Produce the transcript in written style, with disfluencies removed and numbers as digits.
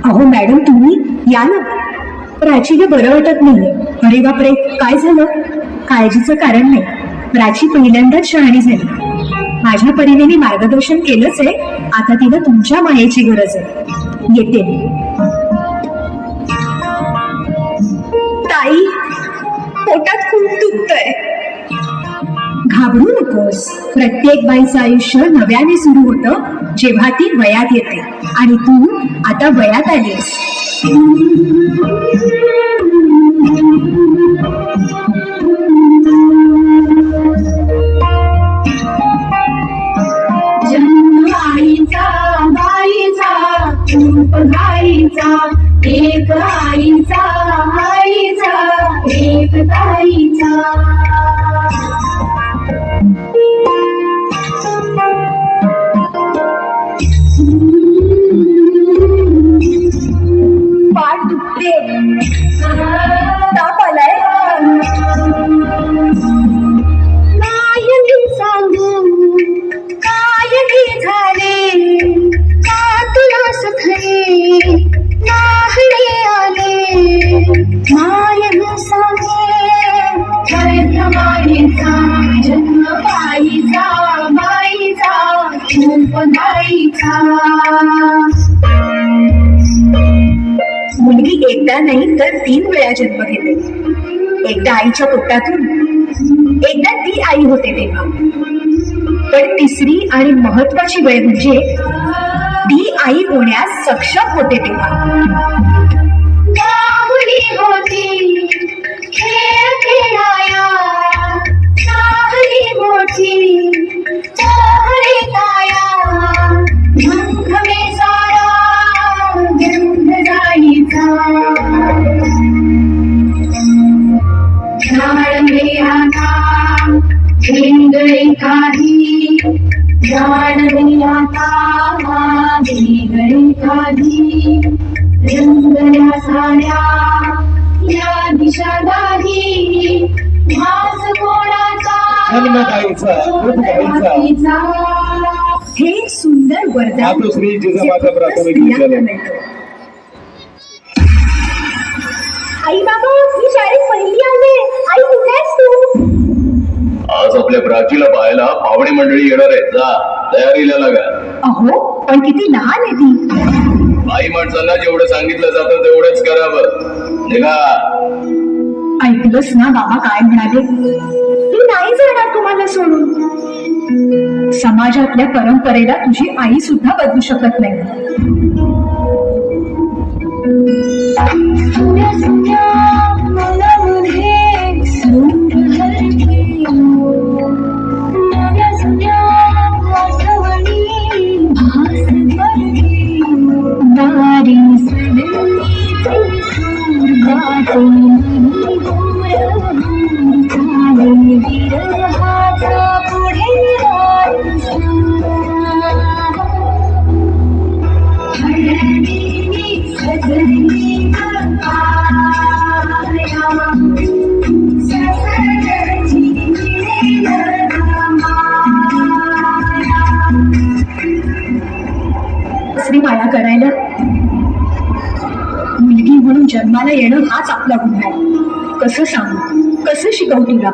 अहो मॅडम, तुम्ही या ना. प्राचीला बरं वाटत नाहीये. अरे बापरे, काय झालं? काळजीचं कारण नाही. प्राची पहिल्यांदाच शहाणी झाली. माझ्या परीने मी मार्गदर्शन केलंच आहे. आता तिला तुमच्या मायेची गरज आहे. येते मी. ताई, पोटात खूप दुखतंय. घाबरू नकोस. प्रत्येक बाईचं आयुष्य नव्याने सुरू होतं जेव्हा ती वयात येते. आणि तू आता वयात आलीस. जन्म आईचा बाईचा खूप गाईचा, एक आईचा आईचा एक ताईचा. पाठ दुखते, ताप आलाय. नाही सांगू काय झाले, का तुला सखरे नाहणे आले. मायन सांगे माईचा, जन्म बाईचा बाईचा खूप गाईचा. मुलगी एकदा नाही तर 3 वेळा जन्म घेते. एकदा आईच्या पोटातून, एकदा ती आई होते तेव्हा. पण तिसरी आणि महत्वाची वेळ म्हणजे ती आई होण्यास सक्षम होते तेव्हा. होती खेळ खेळाया, चाहली मोठी चाहली काया. घमे सारा गंध जाईचा, जाणले आता वेगळे काही, जाणले आता वेगळे काही. रंगल्या साड्या या दिशा दाही, भास कोणाचा हे सुंदर वरदान श्री जिजामाता प्राथमिक विद्यालय. आई बाबा, मी शाळेत पहिली आले. आई कुठे आहेस तू? आज आपल्या प्राचीला पाहायला पाहुणे मंडळी येणार आहेत. जा, तयारीला लागा. अहो, पण किती लहान आहे ती. आई माणसांना जेवढं सांगितलं जातं तेवढंच करावं. निघा. ऐकलंस ना बाबा काय म्हणाले? ती नाही जाणार तुम्हाला सोडून. समाजातल्या परंपरेला तुझी आई सुद्धा बदलू शकत नाही. माया करायला मुलगी म्हणून जन्माला येणं हाच आपला गुन्हा आहे. कसं सांगू, कसं शिकवू तुला?